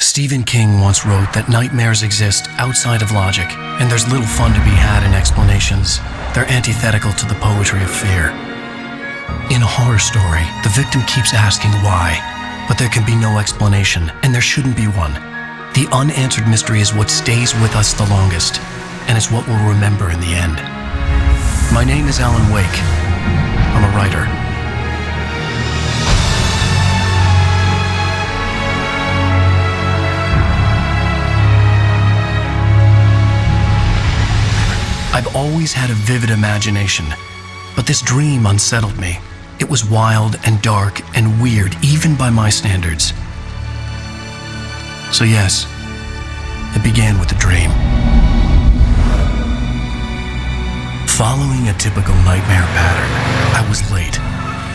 Stephen King once wrote that nightmares exist outside of logic, and there's little fun to be had in explanations. They're antithetical to the poetry of fear. In a horror story, the victim keeps asking why, but there can be no explanation, and there shouldn't be one. The unanswered mystery is what stays with us the longest, and it's what we'll remember in the end. My name is Alan Wake. I'm a writer. I've always had a vivid imagination, but this dream unsettled me. It was wild and dark and weird, even by my standards. So yes, it began with a dream. Following a typical nightmare pattern, I was late,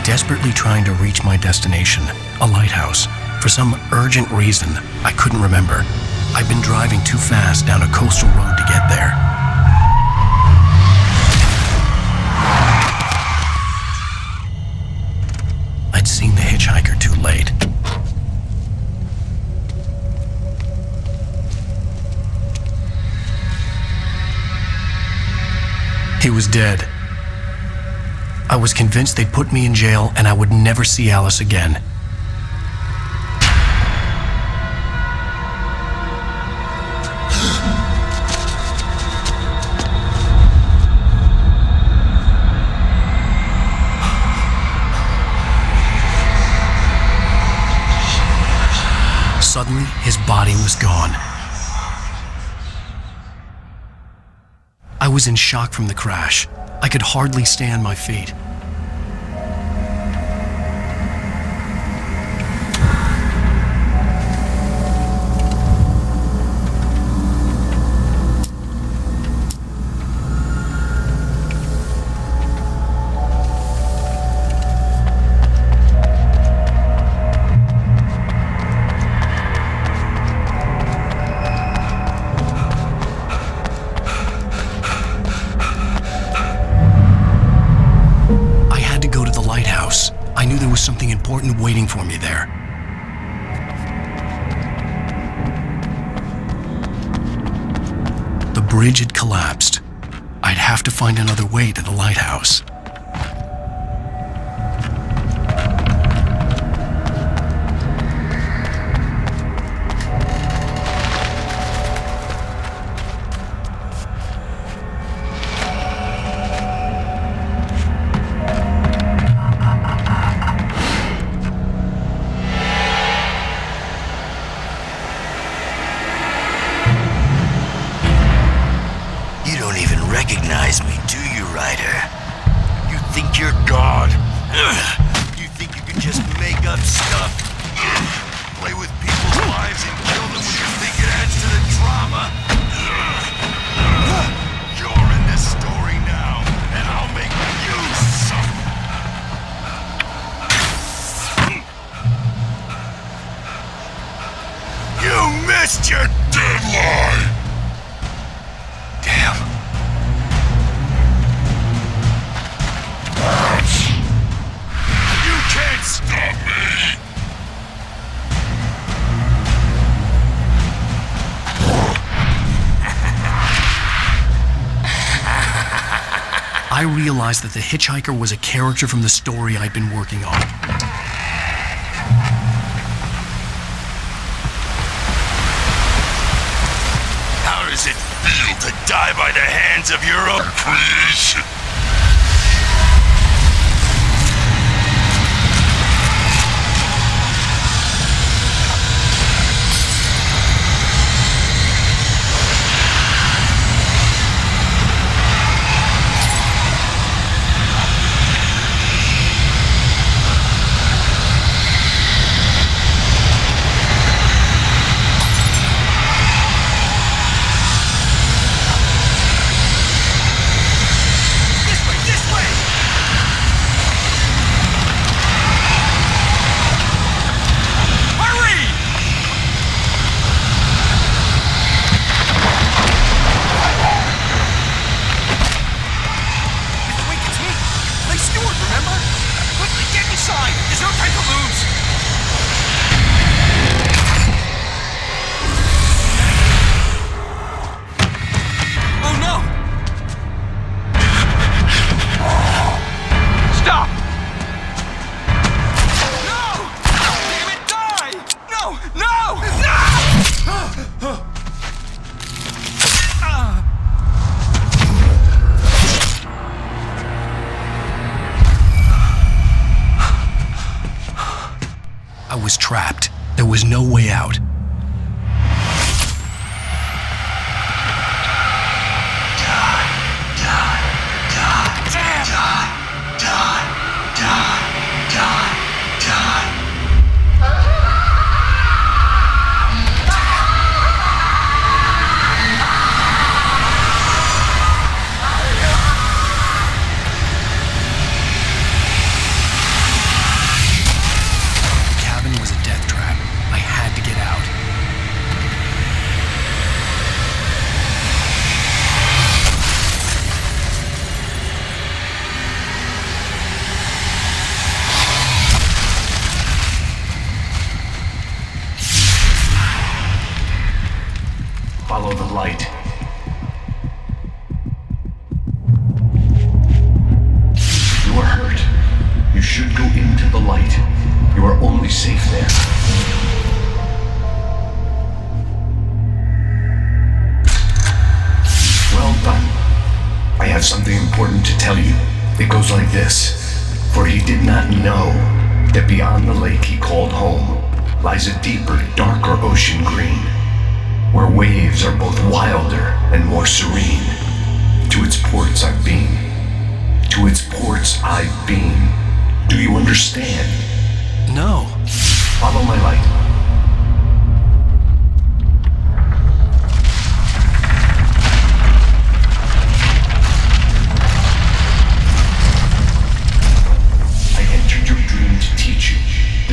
desperately trying to reach my destination, a lighthouse. For some urgent reason I couldn't remember, I'd been driving too fast down a coastal road to get there. I'd seen the hitchhiker too late. He was dead. I was convinced they'd put me in jail and I would never see Alice again. Suddenly, his body was gone. I was in shock from the crash. I could hardly stay on my feet. I knew there was something important waiting for me there. The bridge had collapsed. I'd have to find another way to the lighthouse. Recognize me, do you, Ryder? You think you're God? You think you can just make up stuff? Play with people's lives and kill them when you think it adds to the drama? You're in this story now, and I'll make you suffer. You missed your deadline! Damn. Stop me! I realized that the hitchhiker was a character from the story I'd been working on. How does it feel to die by the hands of your own creation? I was trapped. There was no way out. Follow the light. You are hurt. You should go into the light. You are only safe there. Well done. I have something important to tell you. It goes like this. For he did not know that beyond the lake he called home lies a deeper, darker ocean green, where waves are both wilder and more serene. To its ports I've been. To its ports I've been. Do you understand? No. Follow my light. I entered your dream to teach you.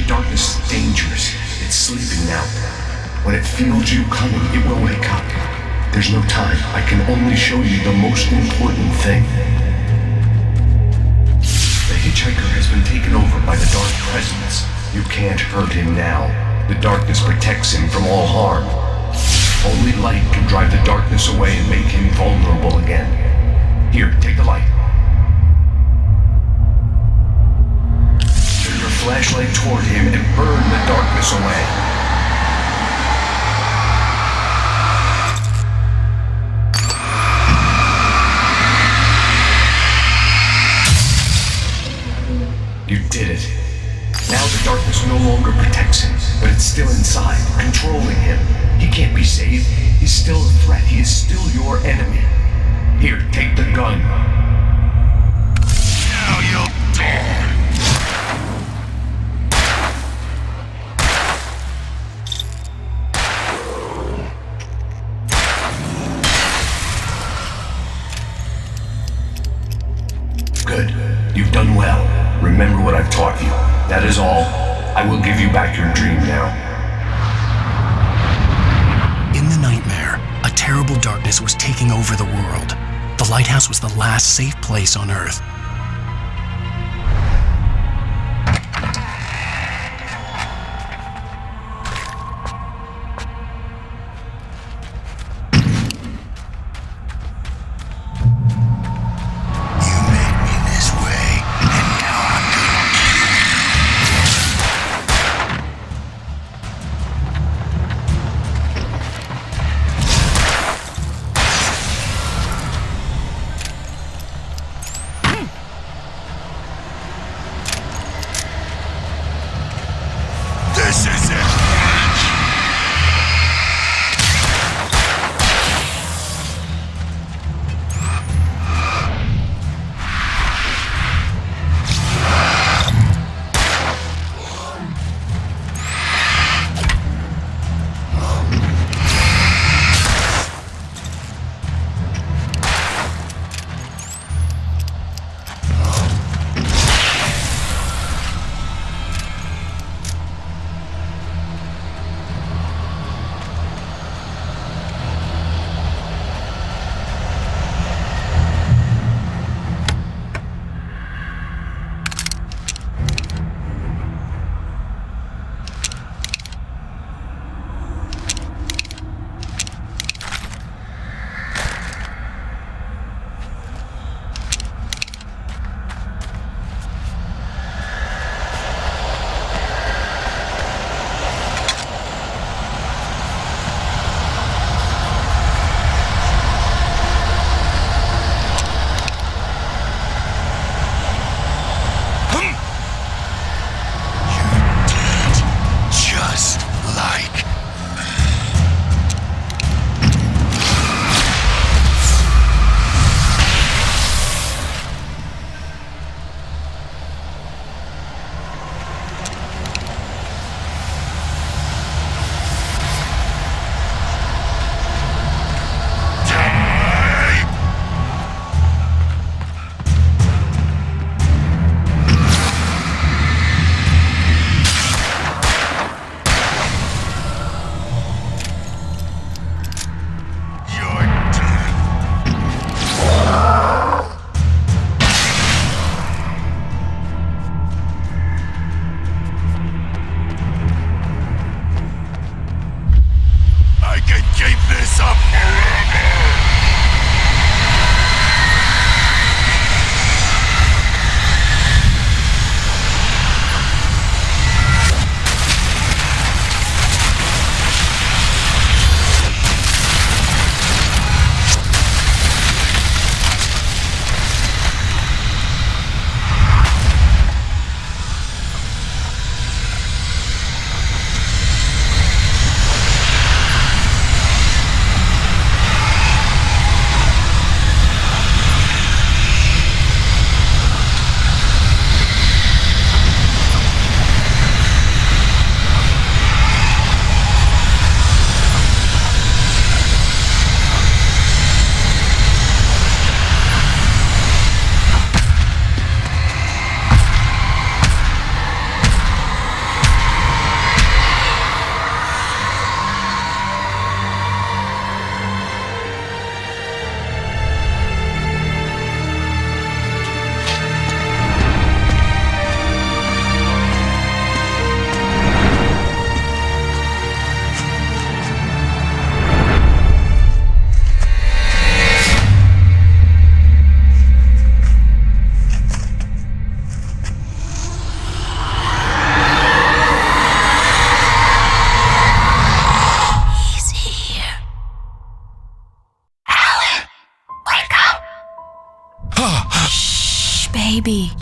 The darkness is dangerous. It's sleeping now. When it feels you coming, it will wake up. There's no time. I can only show you the most important thing. The hitchhiker has been taken over by the dark presence. You can't hurt him now. The darkness protects him from all harm. Only light can drive the darkness away and make him vulnerable again. Here, take the light. Turn your flashlight toward him and burn the darkness away. You did it. Now the darkness no longer protects him, but it's still inside, controlling him. He can't be saved. He's still a threat. He is still your enemy. Here, take the gun. Now you'll die. Good. You've done well. Remember what I've taught you. That is all. I will give you back your dream now. In the nightmare, a terrible darkness was taking over the world. The lighthouse was the last safe place on Earth.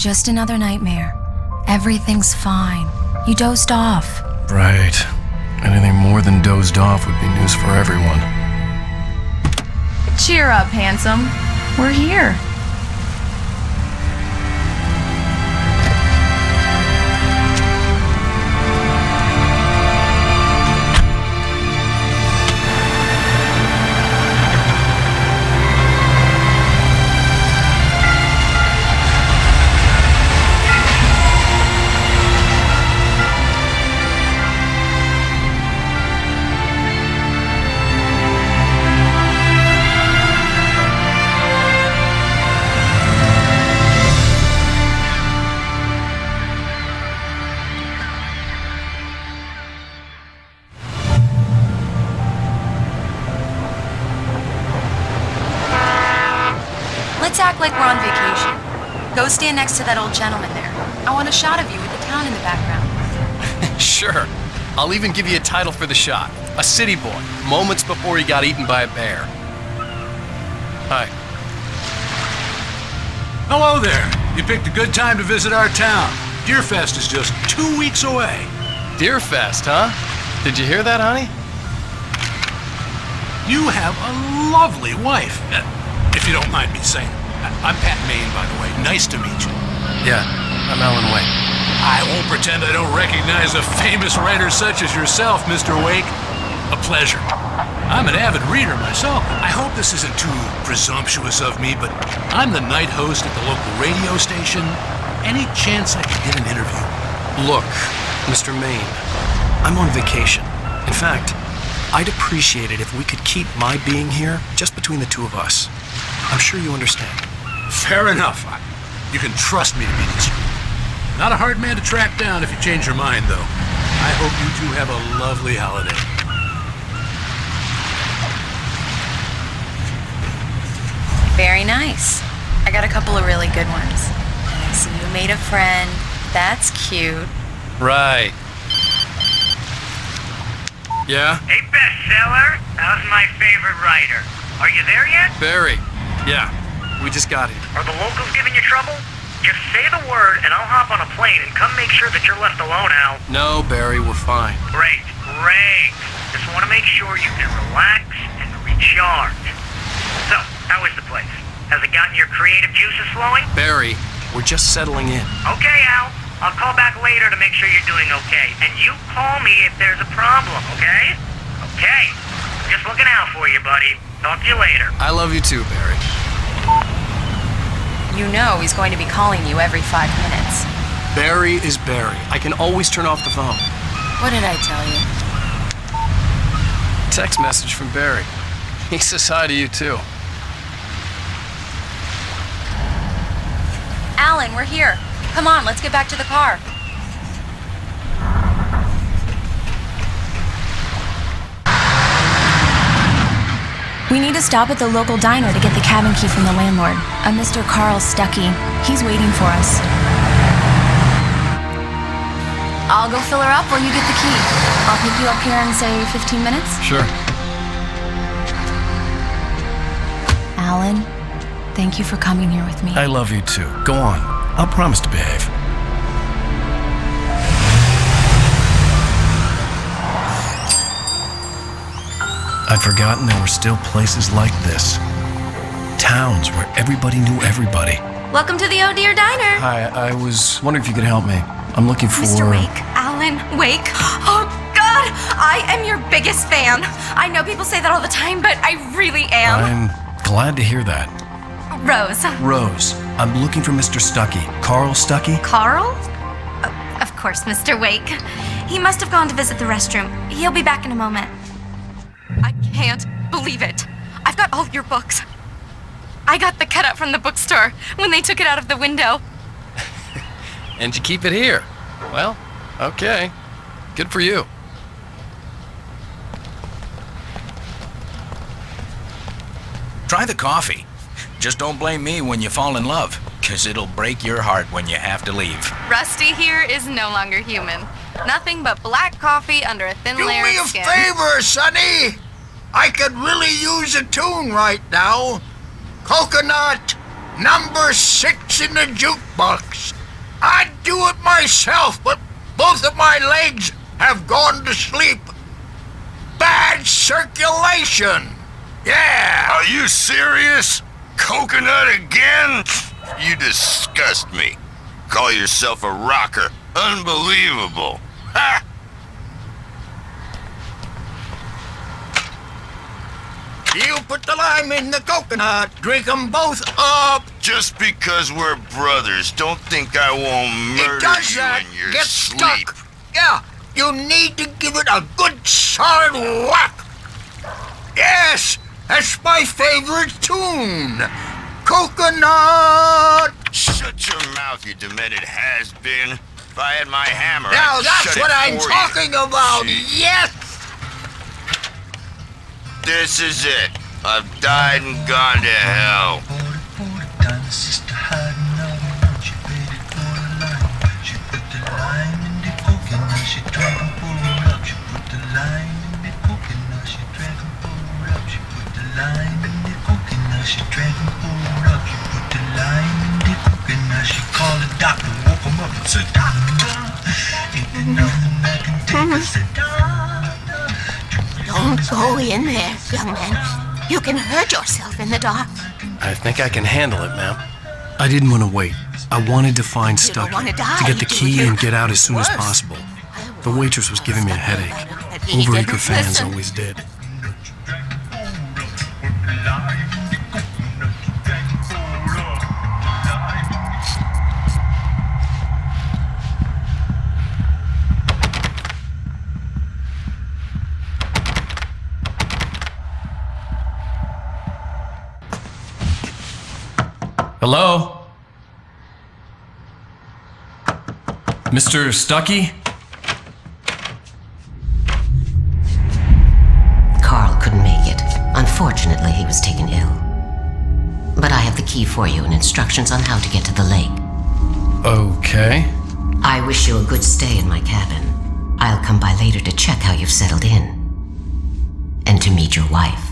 Just another nightmare. Everything's fine. You dozed off. Right. Anything more than dozed off would be news for everyone. Cheer up, handsome. We're here. Let's act like we're on vacation. Go stand next to that old gentleman there. I want a shot of you with the town in the background. Sure. I'll even give you a title for the shot. A city boy, moments before he got eaten by a bear. Hi. Hello there. You picked a good time to visit our town. Deerfest is just 2 weeks away. Deerfest, huh? Did you hear that, honey? You have a lovely wife. If you don't mind me saying. I'm Pat Maine, by the way. Nice to meet you. Yeah, I'm Alan Wake. I won't pretend I don't recognize a famous writer such as yourself, Mr. Wake. A pleasure. I'm an avid reader myself. I hope this isn't too presumptuous of me, but I'm the night host at the local radio station. Any chance I could get an interview? Look, Mr. Maine, I'm on vacation. In fact, I'd appreciate it if we could keep my being here just between the two of us. I'm sure you understand. Fair enough. You can trust me to be discreet. Not a hard man to track down if you change your mind, though. I hope you two have a lovely holiday. Very nice. I got a couple of really good ones. I see you made a friend. That's cute. Right. Yeah? Hey, bestseller. How's my favorite writer? Are you there yet? Barry. Yeah, we just got here. Are the locals giving you trouble? Just say the word and I'll hop on a plane and come make sure that you're left alone, Al. No, Barry, we're fine. Great. Just want to make sure you can relax and recharge. So, how is the place? Has it gotten your creative juices flowing? Barry, we're just settling in. Okay, Al. I'll call back later to make sure you're doing okay. And you call me if there's a problem, okay? Okay. Just looking out for you, buddy. Talk to you later. I love you too, Barry. You know he's going to be calling you every 5 minutes. Barry is Barry. I can always turn off the phone. What did I tell you? Text message from Barry. He says hi to you too. Alan, we're here. Come on, let's get back to the car. We need to stop at the local diner to get the cabin key from the landlord, a Mr. Carl Stuckey. He's waiting for us. I'll go fill her up while you get the key. I'll pick you up here in, say, 15 minutes? Sure. Alan, thank you for coming here with me. I love you too. Go on. I'll promise to behave. I'd forgotten there were still places like this. Towns where everybody knew everybody. Welcome to the Oh Dear Diner. Hi, I was wondering if you could help me. I'm looking for... Mr. Wake, Alan Wake. Oh, God, I am your biggest fan. I know people say that all the time, but I really am. I'm glad to hear that. Rose. Rose, I'm looking for Mr. Stuckey. Carl Stuckey? Carl? Of course, Mr. Wake. He must have gone to visit the restroom. He'll be back in a moment. I can't believe it. I've got all your books. I got the cutout from the bookstore when they took it out of the window. And you keep it here. Well, okay. Good for you. Try the coffee. Just don't blame me when you fall in love, 'cause it'll break your heart when you have to leave. Rusty here is no longer human. Nothing but black coffee under a thin Do layer me of a skin. favor, Sonny. I could really use a tune right now. Coconut, Number 6 in the jukebox. I'd do it myself, but both of my legs have gone to sleep. Bad circulation. Yeah. Are you serious? Coconut again? You disgust me. Call yourself a rocker. Unbelievable. Ha! You put the lime in the coconut. Drink them both up. Just because we're brothers, don't think I won't murder It does you that. in your Get sleep. stuck. Yeah, you need to give it a good solid whack. Yes, that's my favorite tune. Coconut. Shut your mouth, you demented has-been. If I had my hammer, Now I'd that's shut what it I'm for talking you. about. Gee. Yes. This is it. I've died and gone to hell. Don't go in there, young man. You can hurt yourself in the dark. I think I can handle it, ma'am. I didn't want to wait. I wanted to find You don't Stucky, wanna die, to get the do key you? and get out as soon as Worse. possible. The waitress was giving me a headache. He Overeager didn't fans listen. always did. Hello? Mr. Stucky? Carl couldn't make it. Unfortunately, he was taken ill. But I have the key for you and instructions on how to get to the lake. Okay. I wish you a good stay in my cabin. I'll come by later to check how you've settled in. And to meet your wife.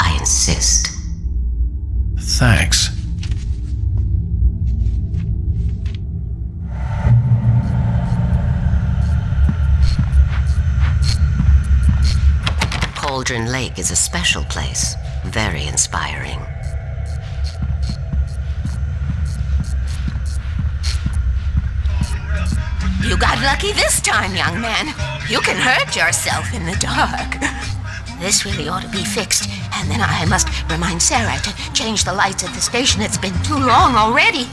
I insist. Thanks. Cauldron Lake is a special place. Very inspiring. You got lucky this time, young man. You can hurt yourself in the dark. This really ought to be fixed, and then I must remind Sarah to change the lights at the station. It's been too long already.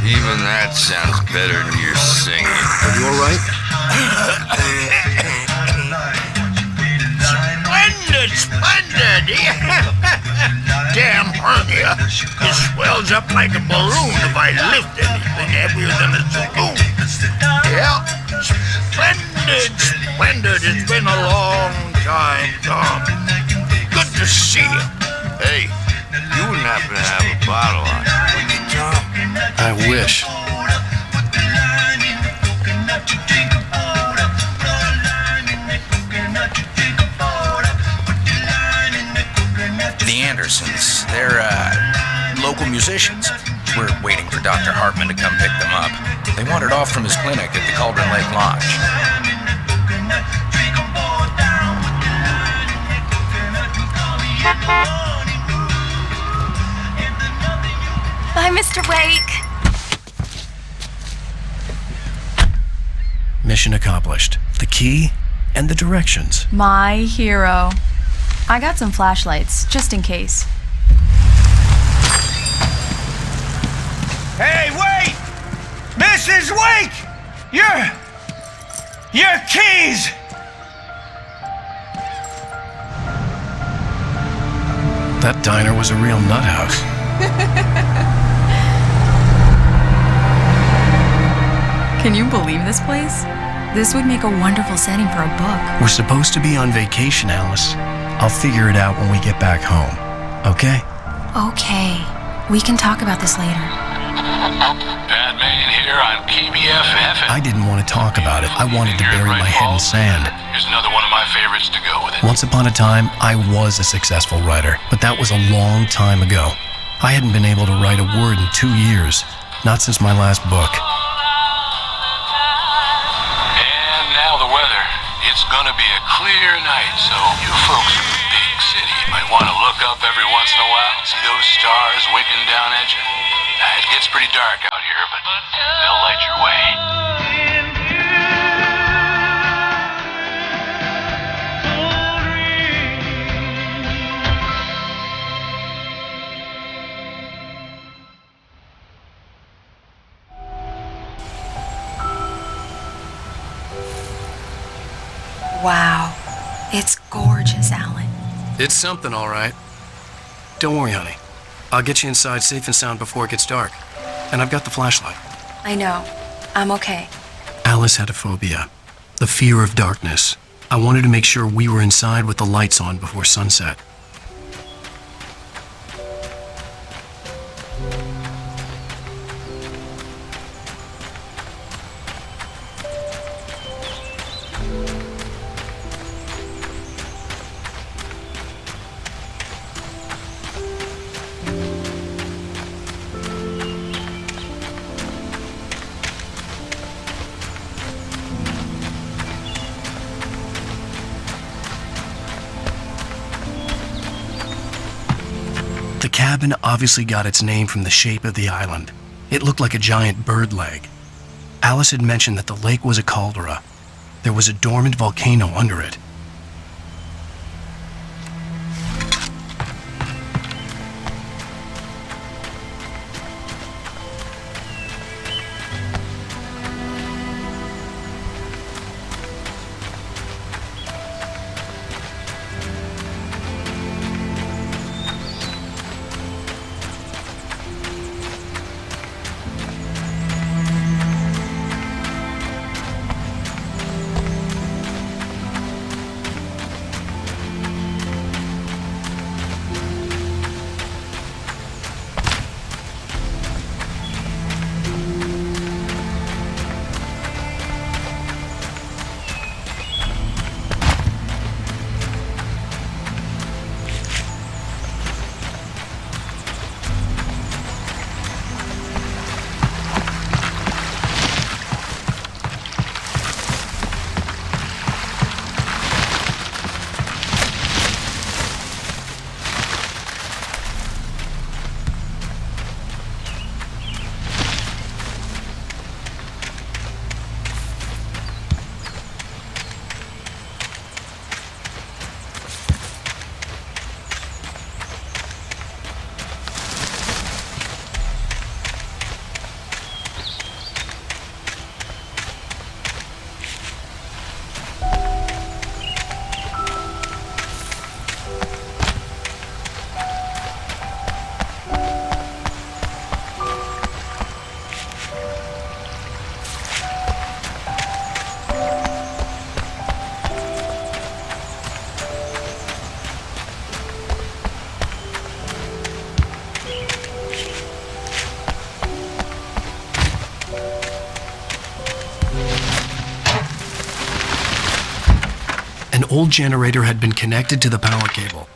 Even that sounds better than your singing. Are you alright? Splendid! Damn hernia. It swells up like a balloon if I lift anything heavier than a spoon. Yeah, splendid. It's been a long time, Tom. Good to see you. Hey, you wouldn't happen to have a bottle on you, would you, Tom? I wish. The Andersons, they're, local musicians. We're waiting for Dr. Hartman to come pick them up. They wandered off from his clinic at the Cauldron Lake Lodge. Bye, Mr. Wake. Mission accomplished. The key and the directions. My hero. I got some flashlights, just in case. Hey, wait! Mrs. Wake! Your keys! That diner was a real nut house. Can you believe this place? This would make a wonderful setting for a book. We're supposed to be on vacation, Alice. I'll figure it out when we get back home. Okay? Okay. We can talk about this later. Bad man here on KBFF. I didn't want to talk about it. I wanted to bury my head in sand. Here's another one of my favorites to go with it. Once upon a time, I was a successful writer, but that was a long time ago. I hadn't been able to write a word in 2 years, not since my last book. And now the weather. It's gonna be a clear night, so you folks in the big city might want to look up every once in a while, see those stars winking down at you. It gets pretty dark out here, but they'll light your way. Wow. It's gorgeous, Alan. It's something, all right. Don't worry, honey. I'll get you inside safe and sound before it gets dark. And I've got the flashlight. I know. I'm okay. Alice had a phobia. The fear of darkness. I wanted to make sure we were inside with the lights on before sunset. The cabin obviously got its name from the shape of the island. It looked like a giant bird leg. Alice had mentioned that the lake was a caldera. There was a dormant volcano under it. An old generator had been connected to the power cable.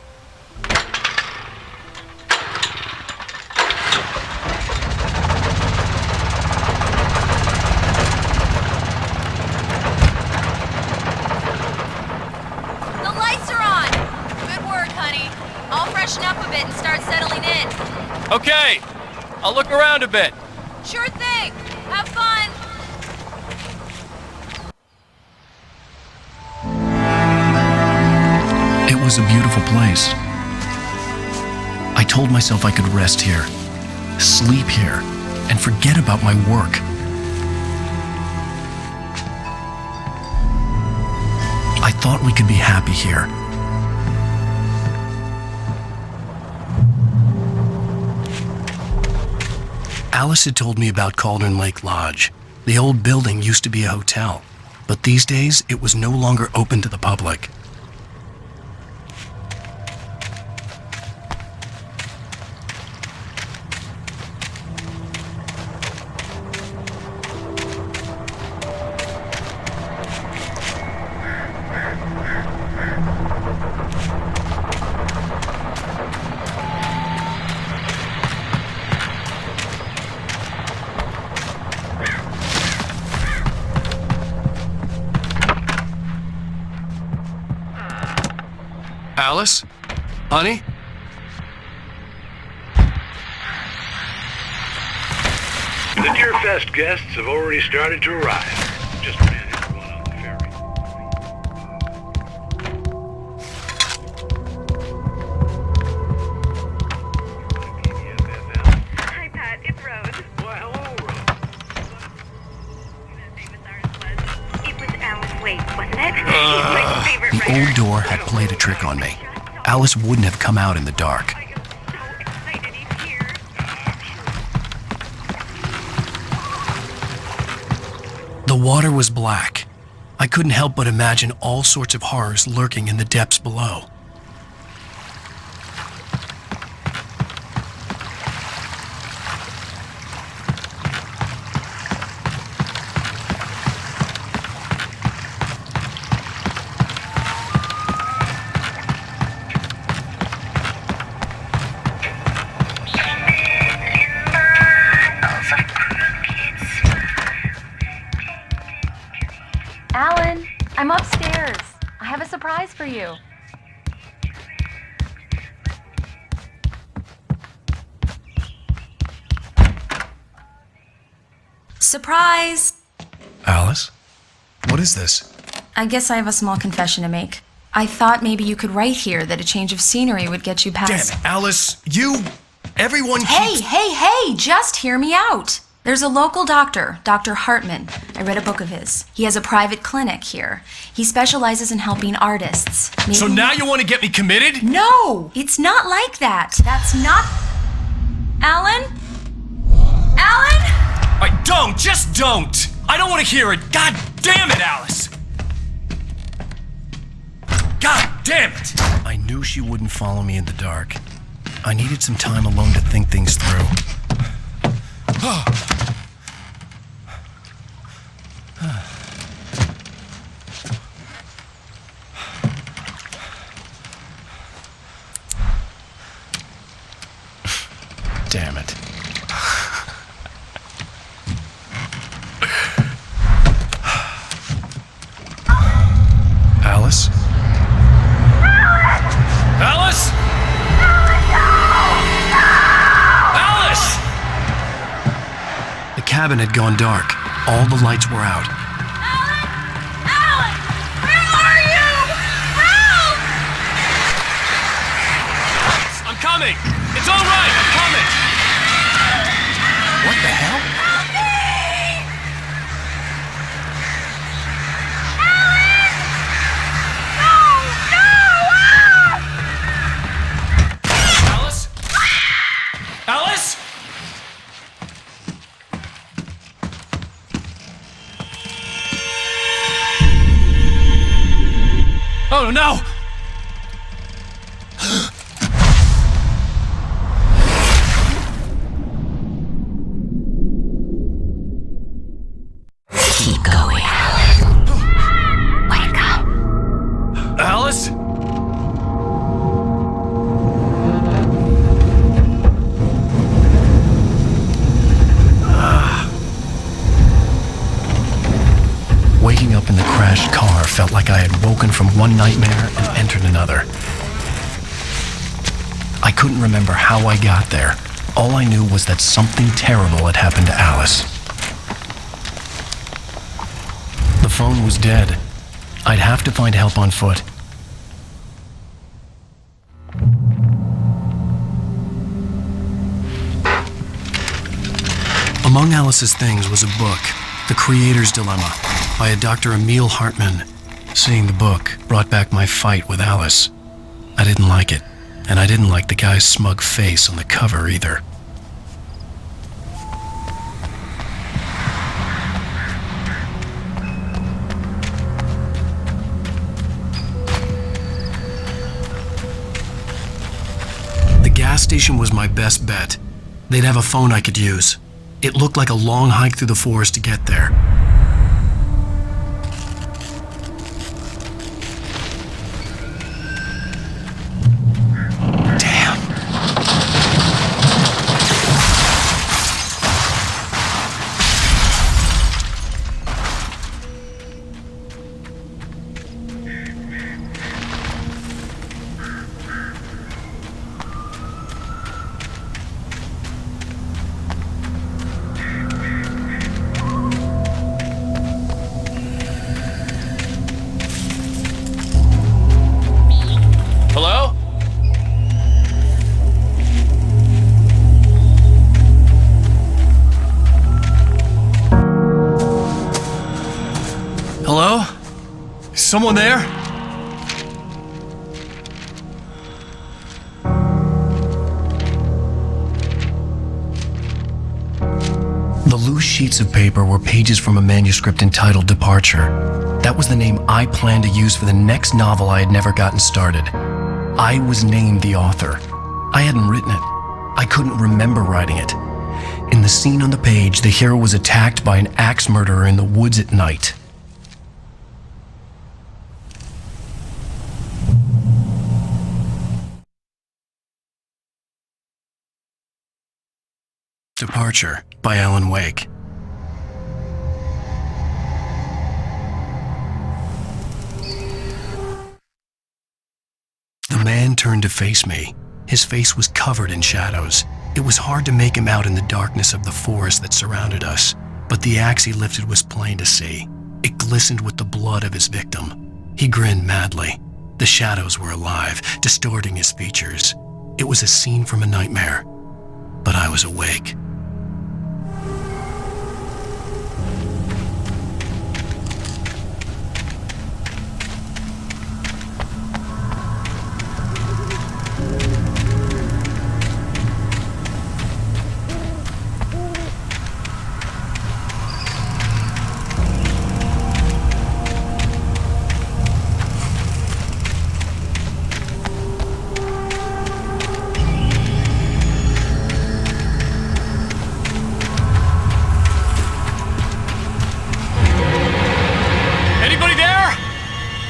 The lights are on! Good work, honey. I'll freshen up a bit and start settling in. Okay, I'll look around a bit. Sure thing. Have fun. It was a beautiful place. I told myself I could rest here, sleep here, and forget about my work. I thought we could be happy here. Alice had told me about Cauldron Lake Lodge. The old building used to be a hotel, but these days it was no longer open to the public. Alice? Honey? The Deerfest guests have already started to arrive. Just ran into one on the ferry. Hi, Pat. It's Rose. Why, hello, Rose. It was Alice Wade, wasn't it? She's my favorite The writer. old door had played a trick on me. Alice wouldn't have come out in the dark. I am so excited he's here. The water was black. I couldn't help but imagine all sorts of horrors lurking in the depths below. Alan, I'm upstairs. I have a surprise for you. Surprise! Alice? What is this? I guess I have a small confession to make. I thought maybe you could write here that a change of scenery would get you past. Damn it, Alice, everyone keeps... Hey, just hear me out. There's a local doctor, Dr. Hartman. I read a book of his. He has a private clinic here. He specializes in helping artists. So now you want to get me committed? No, it's not like that. That's not... Alan? Just don't! I don't want to hear it! God damn it, Alice! God damn it! I knew she wouldn't follow me in the dark. I needed some time alone to think things through. Damn it. Alice? Alice? Alice! The cabin had gone dark. All the lights were out. Alan! Where are you? Ralph! I'm coming! It's all right! I'm coming! What the hell? Alice? Alice? Oh no! Keep going, Alan. Wake up. Alice? Waking up in the crashed car felt like I had woken from one nightmare and entered another. I couldn't remember how I got there. All I knew was that something terrible had happened to Alice. The phone was dead. I'd have to find help on foot. Among Alice's things was a book, The Creator's Dilemma, by a Dr. Emil Hartman. Seeing the book brought back my fight with Alice. I didn't like it, and I didn't like the guy's smug face on the cover either. The gas station was my best bet. They'd have a phone I could use. It looked like a long hike through the forest to get there. Damn. someone there? The loose sheets of paper were pages from a manuscript entitled Departure. That was the name I planned to use for the next novel I had never gotten started. I was named the author. I hadn't written it. I couldn't remember writing it. In the scene on the page, the hero was attacked by an axe murderer in the woods at night. Departure by Alan Wake. The man turned to face me. His face was covered in shadows. It was hard to make him out in the darkness of the forest that surrounded us, but the axe he lifted was plain to see. It glistened with the blood of his victim. He grinned madly. The shadows were alive, distorting his features. It was a scene from a nightmare, but I was awake.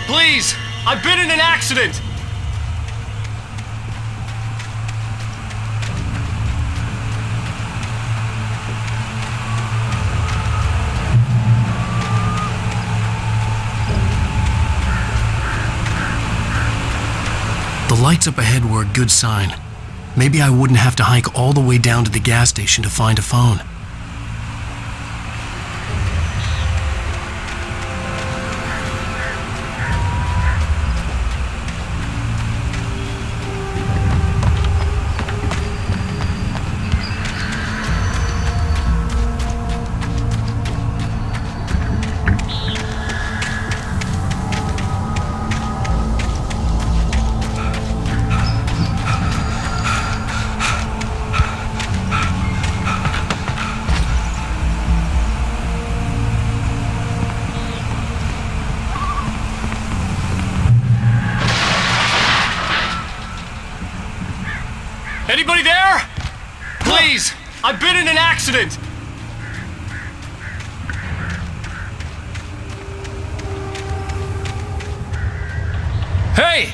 Please! I've been in an accident! The lights up ahead were a good sign. Maybe I wouldn't have to hike all the way down to the gas station to find a phone. Anybody there? Please! I've been in an accident! Hey!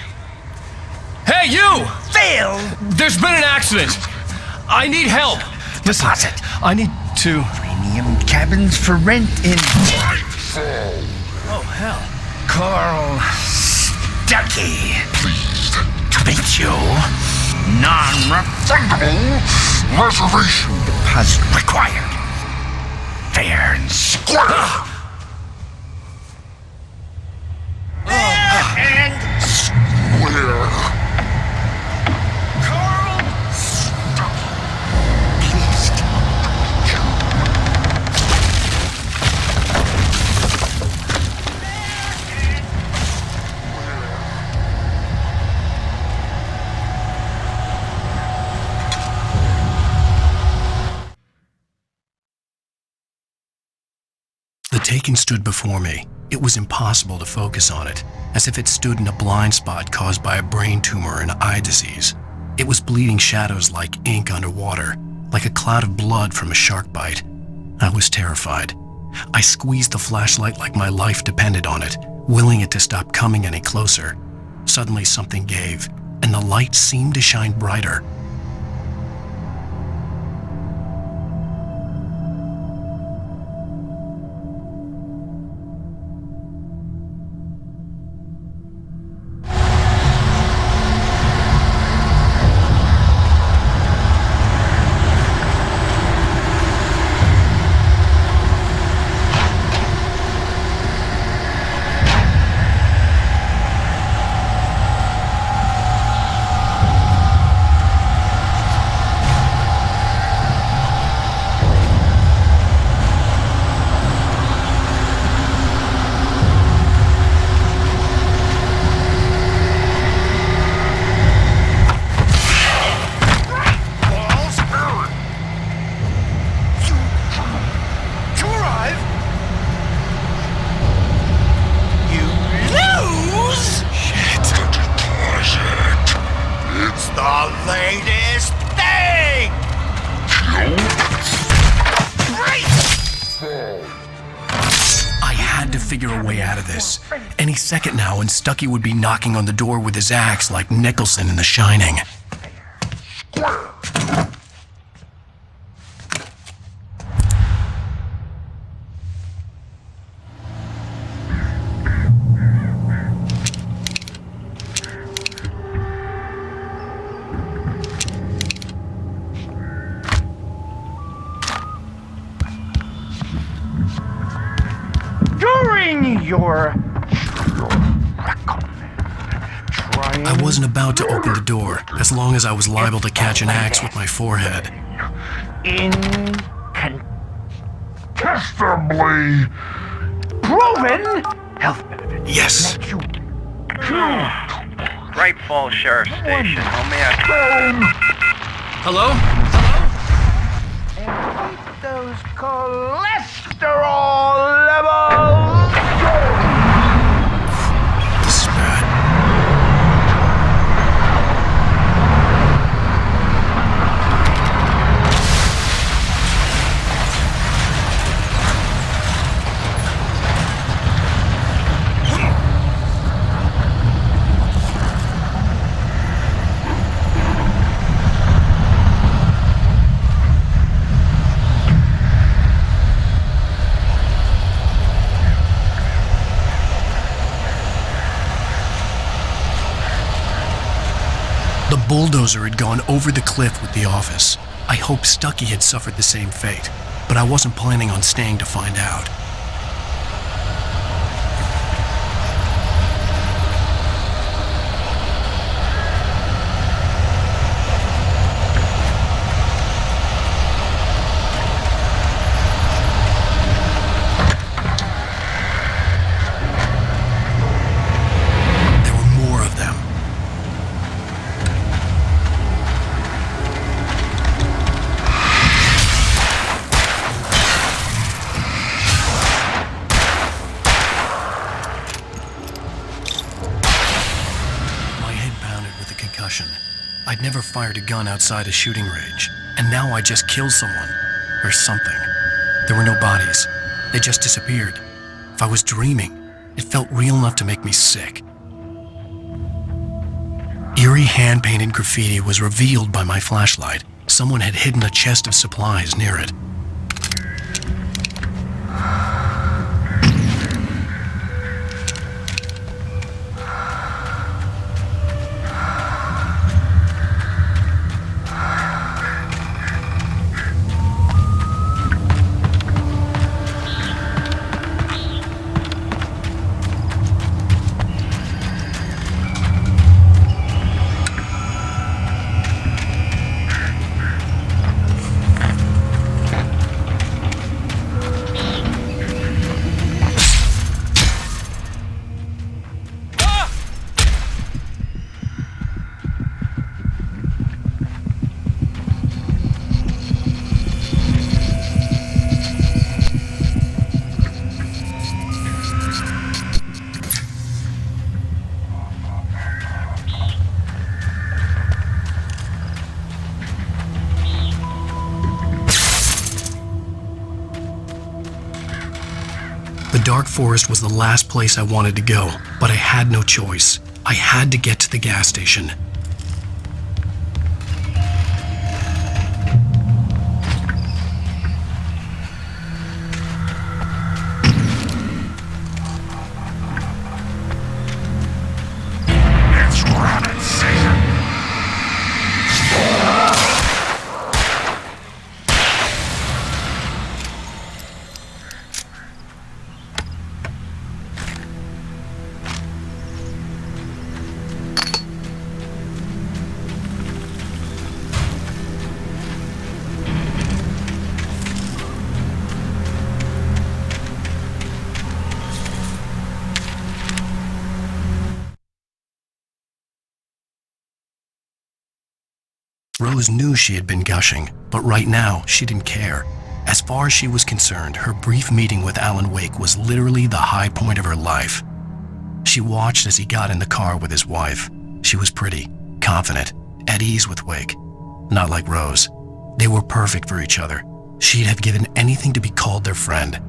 Hey, you! Phil! There's been an accident! I need help! Listen, I need to... Premium cabins for rent in... Oh, hell. Carl Stuckey. Pleased to meet you. Non-refundable reservation deposit required. Fair and square. And square. Carl Stuckey. Pleased to meet you. The Taken stood before me. It was impossible to focus on it, as if it stood in a blind spot caused by a brain tumor and eye disease. It was bleeding shadows like ink underwater, like a cloud of blood from a shark bite. I was terrified. I squeezed the flashlight like my life depended on it, willing it to stop coming any closer. Suddenly something gave, and the light seemed to shine brighter. out of this. Any second now, and Stucky would be knocking on the door with his axe like Nicholson in The Shining. During your I wasn't about to open the door, as long as I was liable to catch an axe with my forehead. incontestably proven health benefits. Yes. Great Falls Sheriff Station. How may I... Hello? And keep those cholesterol levels going. This is bad. The bulldozer had gone over the cliff with the office. I hoped Stucky had suffered the same fate, but I wasn't planning on staying to find out. There were more of them. I'd never fired a gun outside a shooting range, and now I just killed someone. Or something. There were no bodies. They just disappeared. If I was dreaming, it felt real enough to make me sick. Eerie hand-painted graffiti was revealed by my flashlight. Someone had hidden a chest of supplies near it. The dark forest was the last place I wanted to go, but I had no choice. I had to get to the gas station. It's rabbit season. Rose knew she had been gushing, but right now, she didn't care. As far as she was concerned, her brief meeting with Alan Wake was literally the high point of her life. She watched as he got in the car with his wife. She was pretty, confident, at ease with Wake. Not like Rose. They were perfect for each other. She'd have given anything to be called their friend.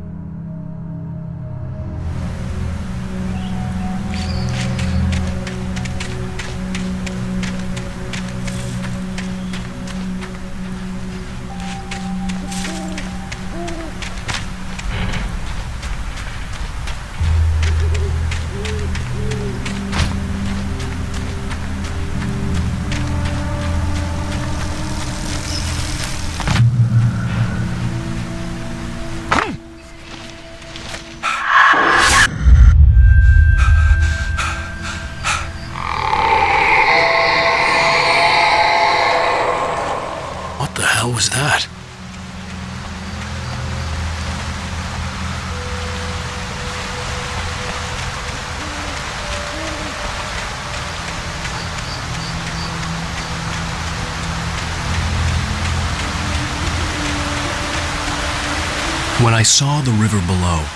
When I saw the river below,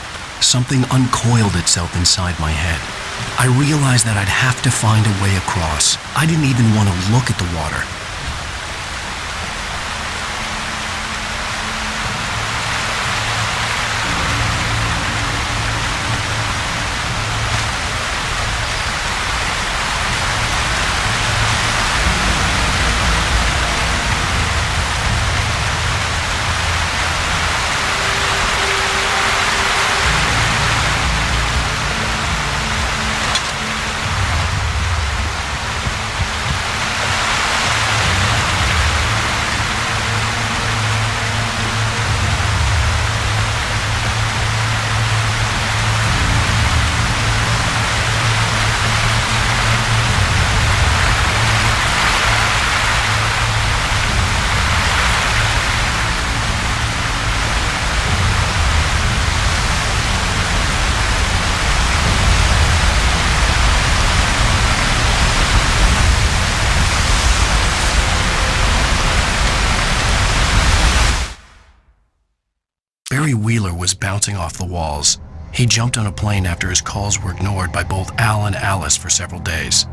something uncoiled itself inside my head. I realized that I'd have to find a way across. I didn't even want to look at the water. Barry Wheeler was bouncing off the walls. He jumped on a plane after his calls were ignored by both Al and Alice for several days.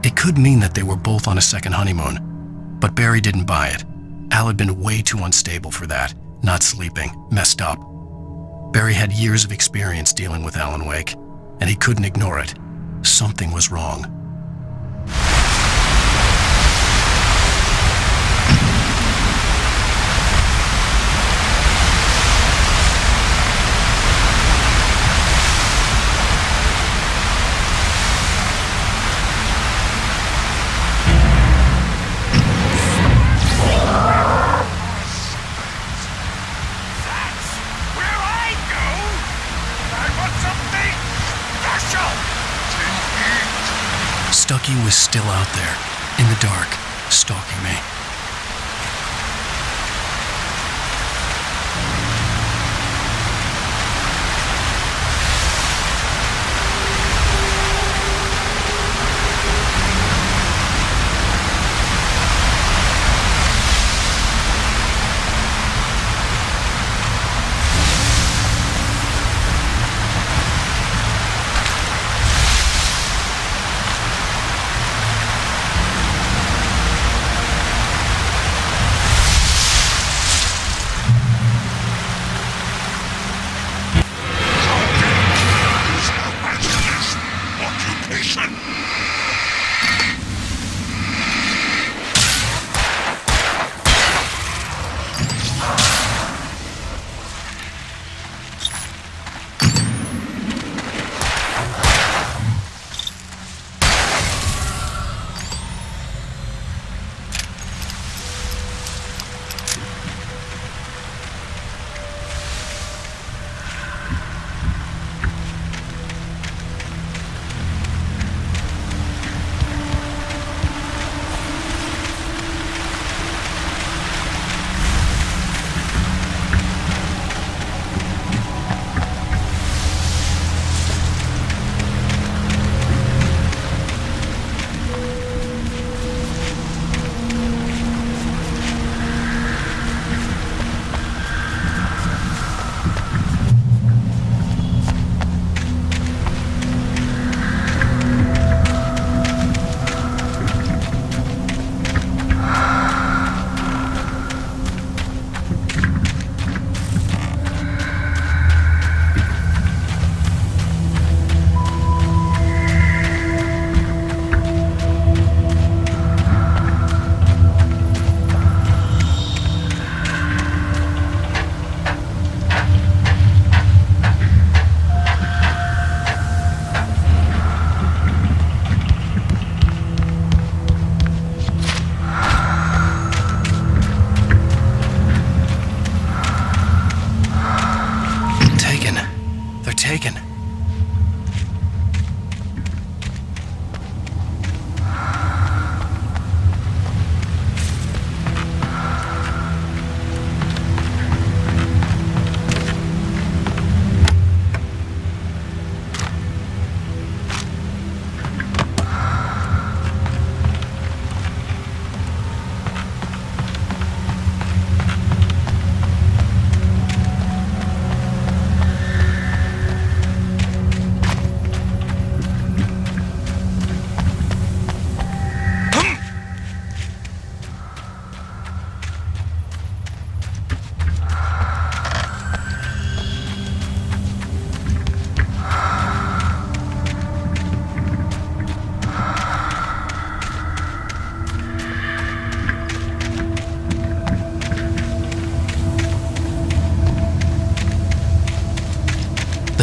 It could mean that they were both on a second honeymoon, but Barry didn't buy it. Al had been way too unstable for that, not sleeping, messed up. Barry had years of experience dealing with Alan Wake, and he couldn't ignore it. Something was wrong. Stucky was still out there, in the dark, stalking me.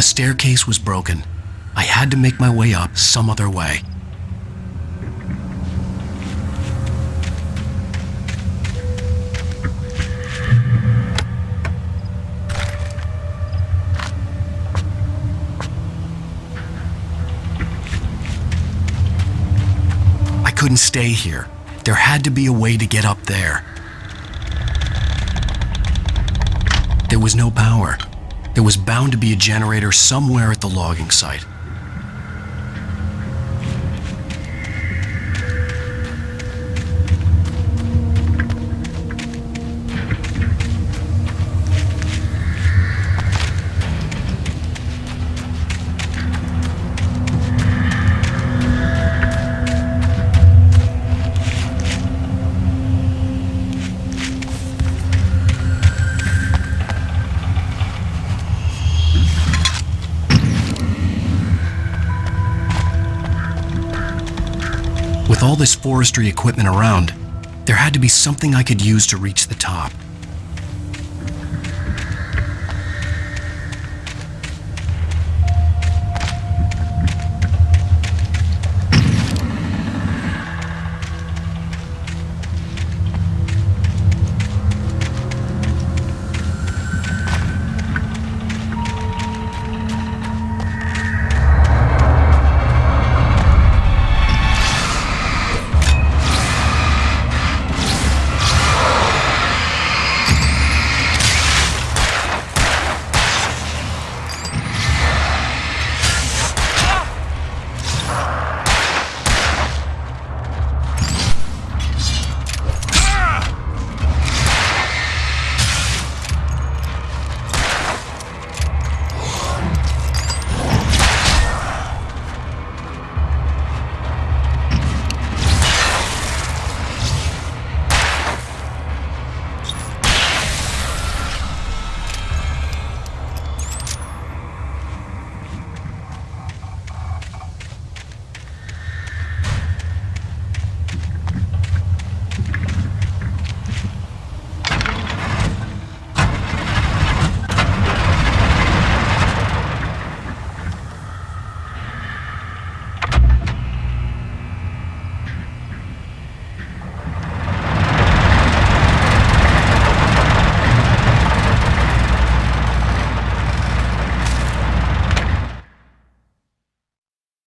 staircase was broken. I had to make my way up some other way. I couldn't stay here. There had to be a way to get up there. There was no power. There was bound to be a generator somewhere at the logging site. With all this forestry equipment around, there had to be something I could use to reach the top.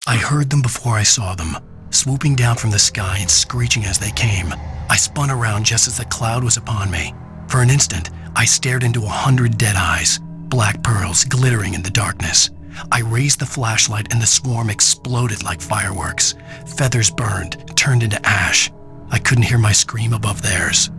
I heard them before I saw them, swooping down from the sky and screeching as they came. I spun around just as the cloud was upon me. For an instant, I stared into 100 dead eyes, black pearls glittering in the darkness. I raised the flashlight and the swarm exploded like fireworks. Feathers burned, turned into ash. I couldn't hear my scream above theirs.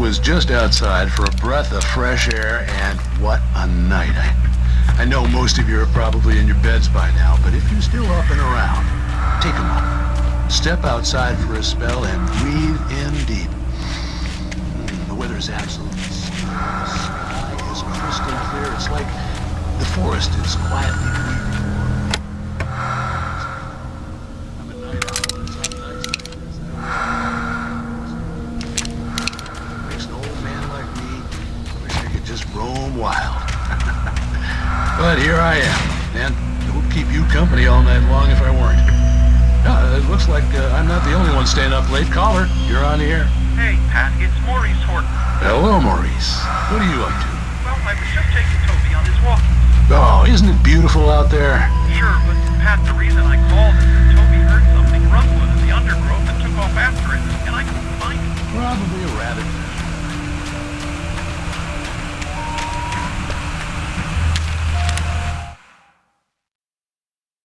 was just outside for a breath of fresh air, and what a night. I know most of you are probably in your beds by now, but if you're still up and around, take a moment. Step outside for a spell and breathe in deep. The weather is absolutely stunning. The sky is crystal clear. It's like the forest is quietly breathing. Roam wild. But here I am, and it would keep you company all night long if I weren't. It looks like I'm not the only one staying up late. Caller, you're on the air. Hey, Pat, it's Maurice Horton. Hello, Maurice. What are you up to? Well, I was just taking Toby on his walk. Oh, isn't it beautiful out there? Sure, but Pat, the reason I called is that Toby heard something rumbling in the undergrowth and took off after it, and I couldn't find it. Probably a rabbit.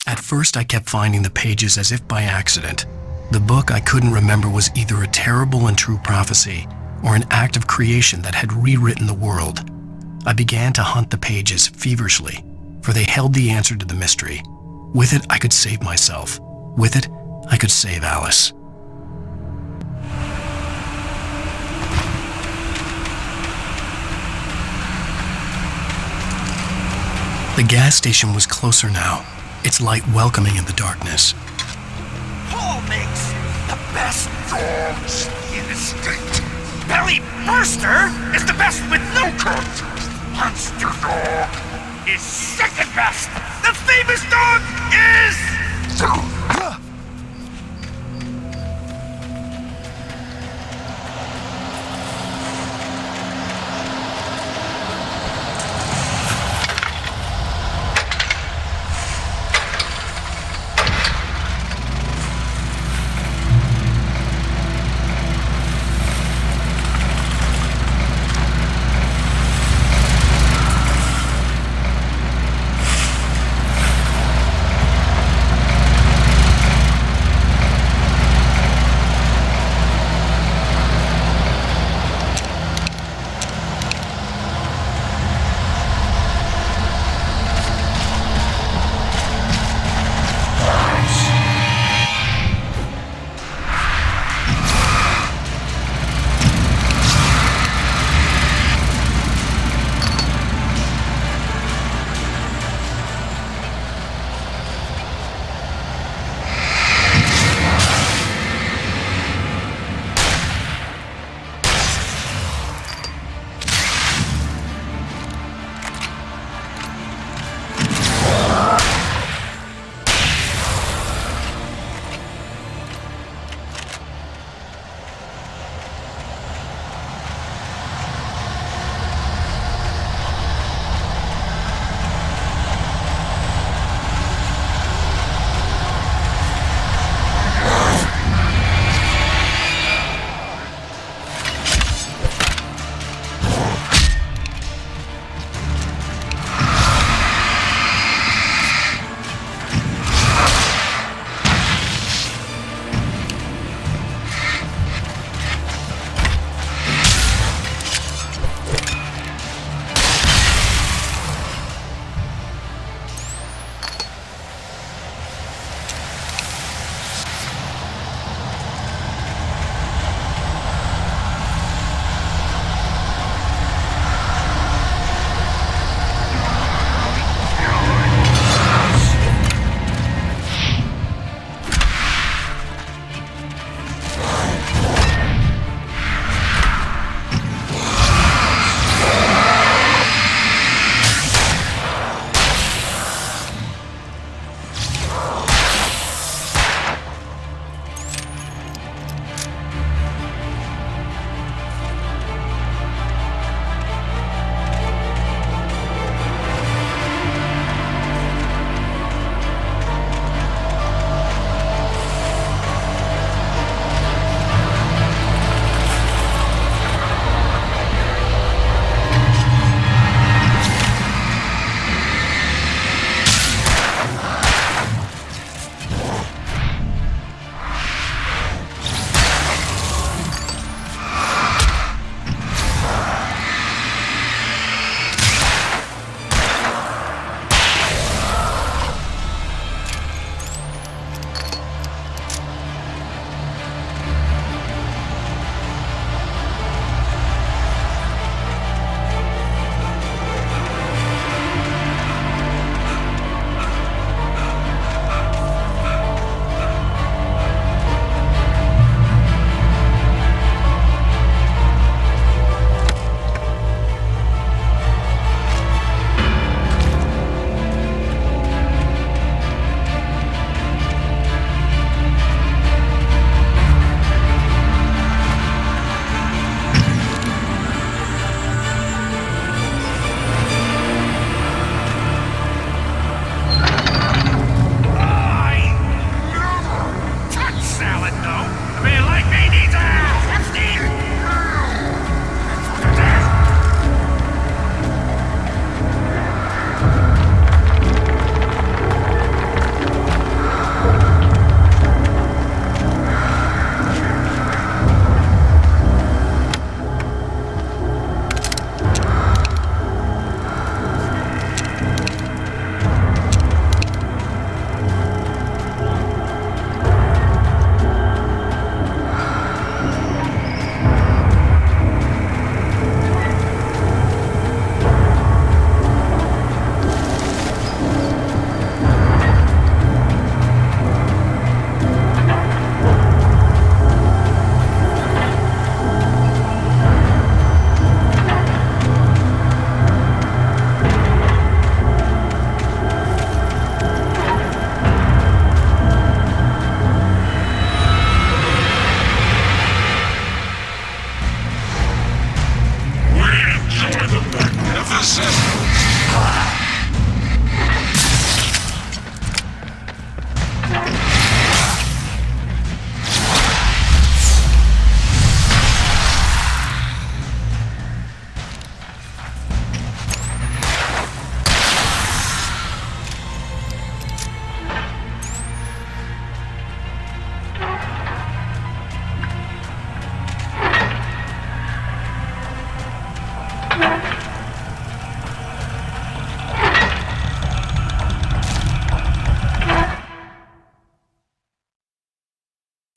At first, I kept finding the pages as if by accident. The book I couldn't remember was either a terrible and true prophecy or an act of creation that had rewritten the world. I began to hunt the pages feverishly, for they held the answer to the mystery. With it, I could save myself. With it, I could save Alice. The gas station was closer now, its light welcoming in the darkness. Paul makes the best dogs in the state. Belly Burster is the best with no contest. Monster Dog is second best. The famous dog is...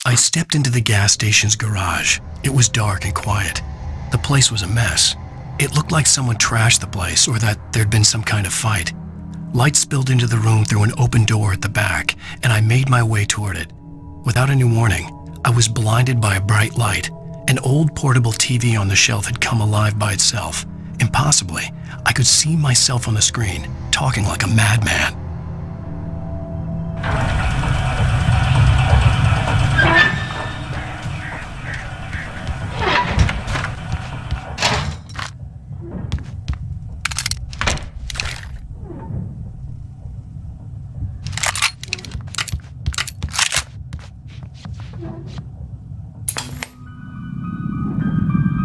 I stepped into the gas station's garage. It was dark and quiet. The place was a mess. It looked like someone trashed the place or that there'd been some kind of fight. Light spilled into the room through an open door at the back, and I made my way toward it. Without any warning, I was blinded by a bright light. An old portable TV on the shelf had come alive by itself. Impossibly, I could see myself on the screen, talking like a madman.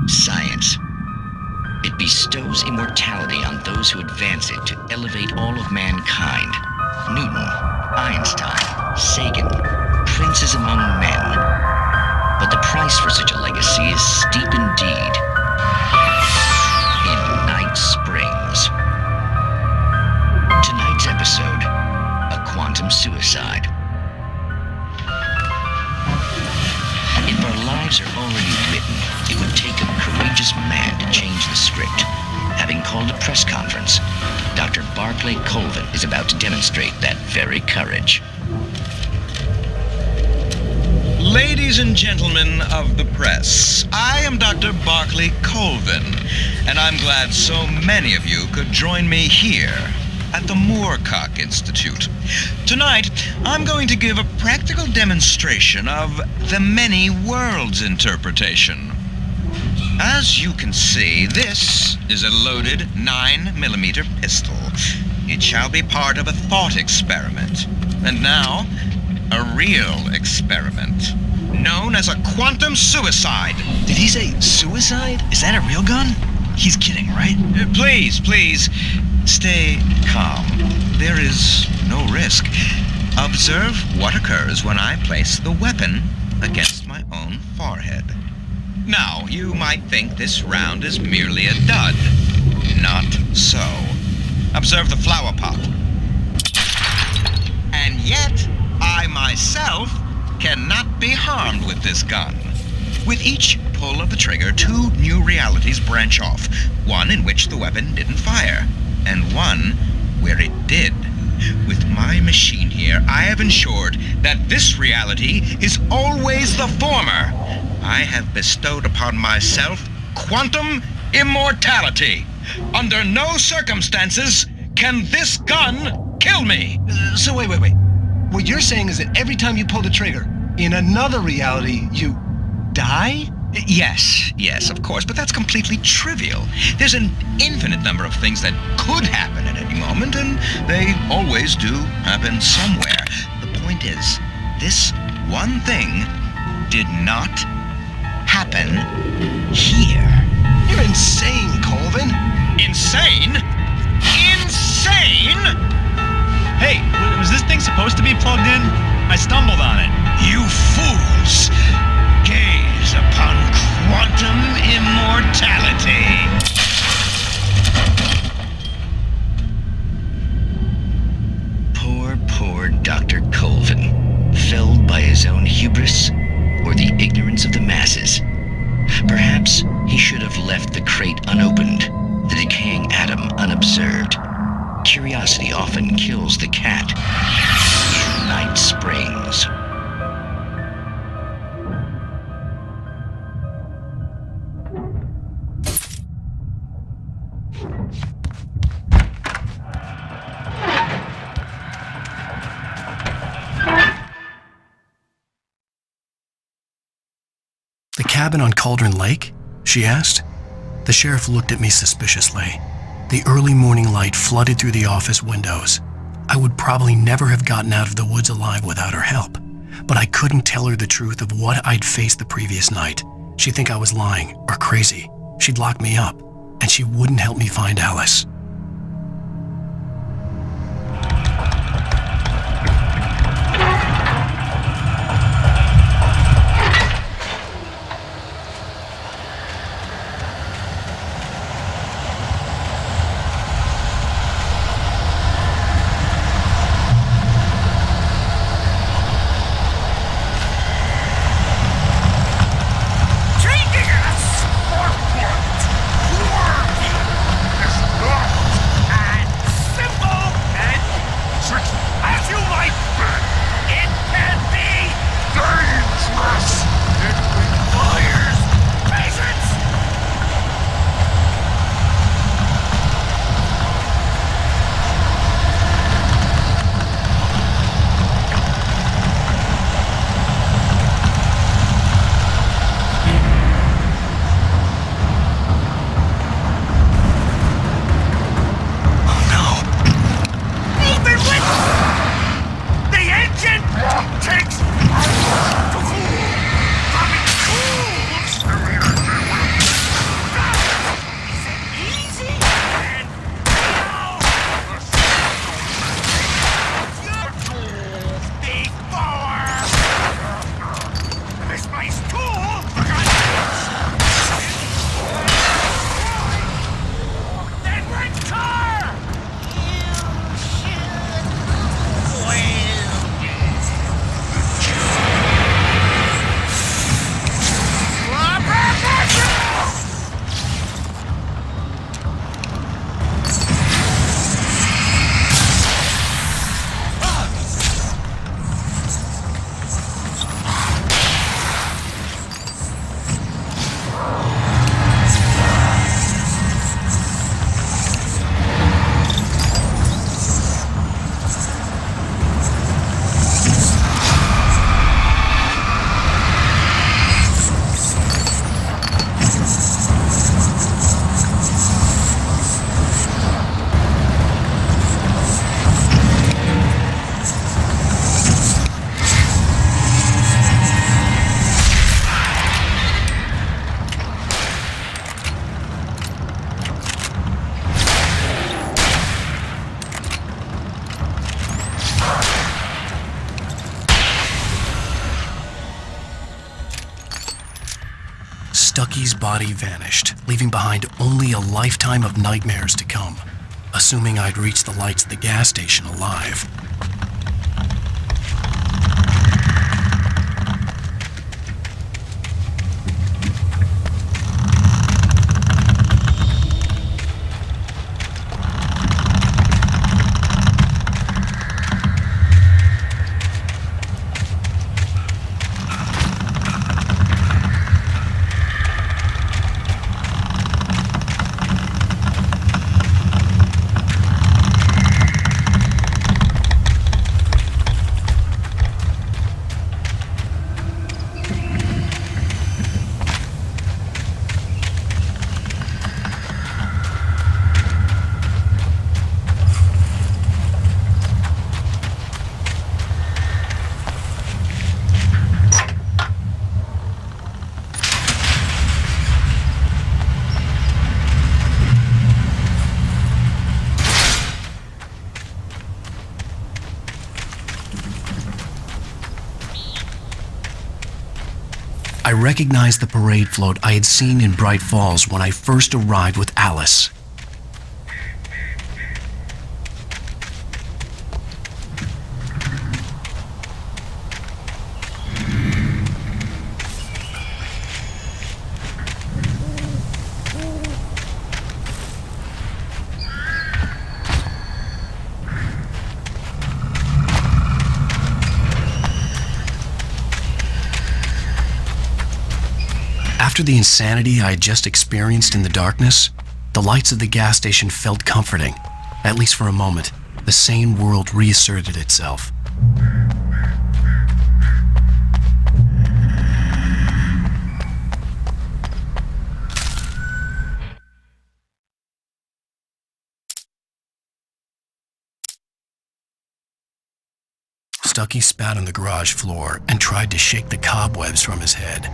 Science. It bestows immortality on those who advance it to elevate all of mankind. Newton, Einstein, Sagan, princes among men. But the price for such a legacy is steep indeed. In Night Springs. Tonight's episode, a quantum suicide. If our lives are already written, it would take a courageous man to change the script. Having called a press conference, Dr. Barclay Colvin is about to demonstrate that very courage. Ladies and gentlemen of the press, I am Dr. Barclay Colvin, and I'm glad so many of you could join me here at the Moorcock Institute. Tonight, I'm going to give a practical demonstration of the many worlds interpretation. As you can see, this is a loaded 9mm pistol. It shall be part of a thought experiment. And now, a real experiment, known as a quantum suicide. Did he say suicide? Is that a real gun? He's kidding, right? Please, stay calm. There is no risk. Observe what occurs when I place the weapon against my own forehead. Now, you might think this round is merely a dud. Not so. Observe the flower pop. And yet, I myself cannot be harmed with this gun. With each pull of the trigger, two new realities branch off. One in which the weapon didn't fire, and one where it did. With my machine here, I have ensured that this reality is always the former. I have bestowed upon myself quantum immortality. Under no circumstances can this gun kill me. So wait. What you're saying is that every time you pull the trigger, in another reality, you die? Yes, of course, but that's completely trivial. There's an infinite number of things that could happen at any moment, and they always do happen somewhere. The point is, this one thing did not happen here. You're insane, Colvin. Insane? Insane? Hey, was this thing supposed to be plugged in? I stumbled on it. You fools! Gaze upon quantum immortality. Poor Dr. Colvin, felled by his own hubris or the ignorance of the masses. Perhaps he should have left the crate unopened, the decaying atom unobserved. Curiosity often kills the cat. In Night Springs. The cabin on Cauldron Lake? She asked. The sheriff looked at me suspiciously. The early morning light flooded through the office windows. I would probably never have gotten out of the woods alive without her help, but I couldn't tell her the truth of what I'd faced the previous night. She'd think I was lying or crazy. She'd lock me up, and she wouldn't help me find Alice. Stucky's body vanished, leaving behind only a lifetime of nightmares to come, assuming I'd reached the lights at the gas station alive. I recognized the parade float I had seen in Bright Falls when I first arrived with Alice. After the insanity I had just experienced in the darkness, the lights of the gas station felt comforting. At least for a moment, the sane world reasserted itself. Stucky spat on the garage floor and tried to shake the cobwebs from his head.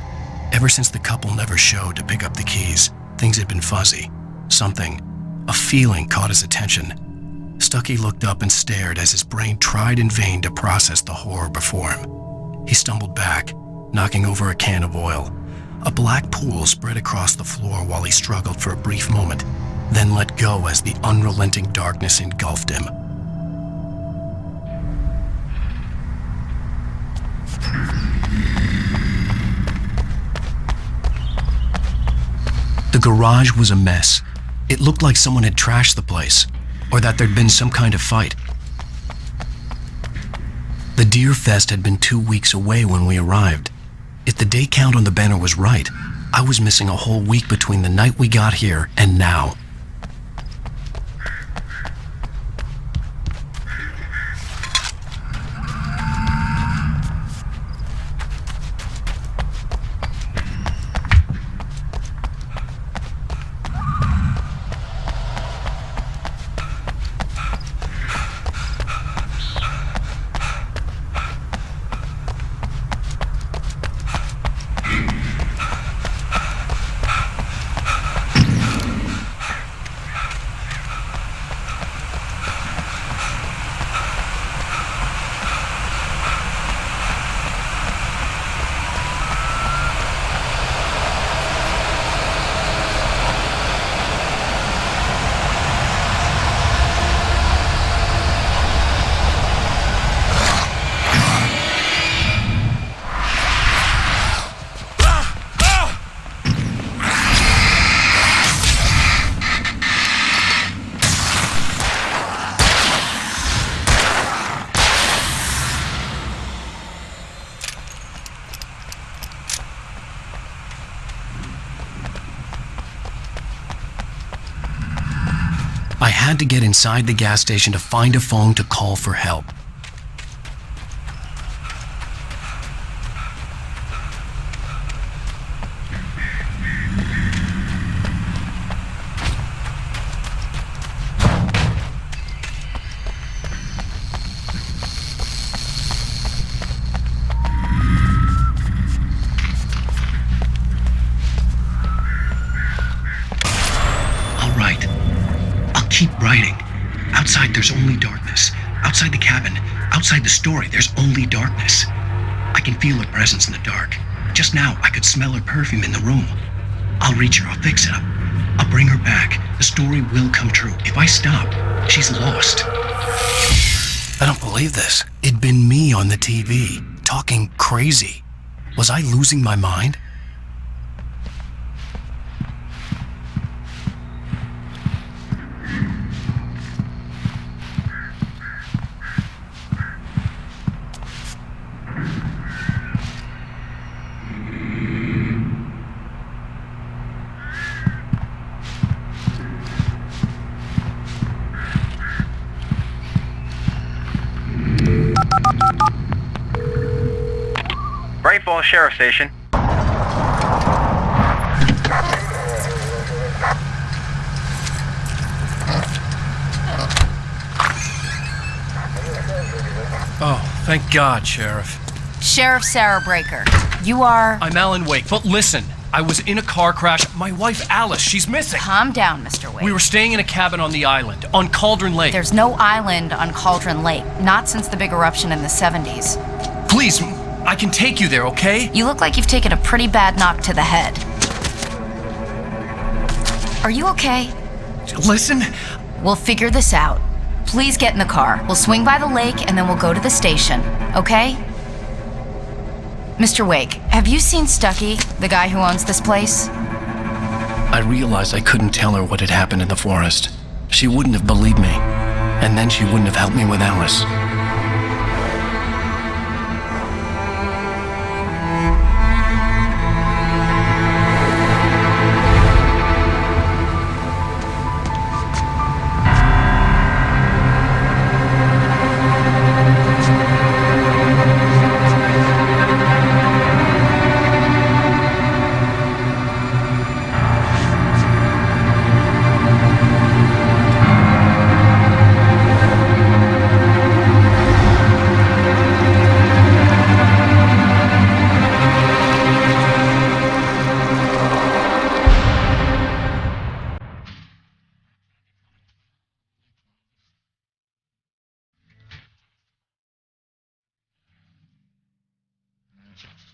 Ever since the couple never showed to pick up the keys, things had been fuzzy. Something, a feeling caught his attention. Stucky looked up and stared as his brain tried in vain to process the horror before him. He stumbled back, knocking over a can of oil. A black pool spread across the floor while he struggled for a brief moment, then let go as the unrelenting darkness engulfed him. The garage was a mess. It looked like someone had trashed the place, or that there'd been some kind of fight. The Deer Fest had been 2 weeks away when we arrived. If the day count on the banner was right, I was missing a whole week between the night we got here and now. I had to get inside the gas station to find a phone to call for help. All right. Keep writing. Outside, there's only darkness. Outside the cabin, outside the story, there's only darkness. I can feel her presence in the dark. Just now, I could smell her perfume in the room. I'll reach her, I'll fix it up. I'll bring her back. The story will come true. If I stop, she's lost. I don't believe this. It'd been me on the TV, talking crazy. Was I losing my mind? Great Falls Sheriff Station. Oh, thank God, Sheriff. Sheriff Sarah Breaker, you are... I'm Alan Wake, but listen, I was in a car crash. My wife, Alice, she's missing. Calm down, Mr. Wake. We were staying in a cabin on the island, on Cauldron Lake. There's no island on Cauldron Lake, not since the big eruption in the 70s. Please, I can take you there, okay? You look like you've taken a pretty bad knock to the head. Are you okay? Listen. We'll figure this out. Please get in the car. We'll swing by the lake and then we'll go to the station, okay? Mr. Wake, have you seen Stucky, the guy who owns this place? I realized I couldn't tell her what had happened in the forest. She wouldn't have believed me, and then she wouldn't have helped me with Alice. Episode-1.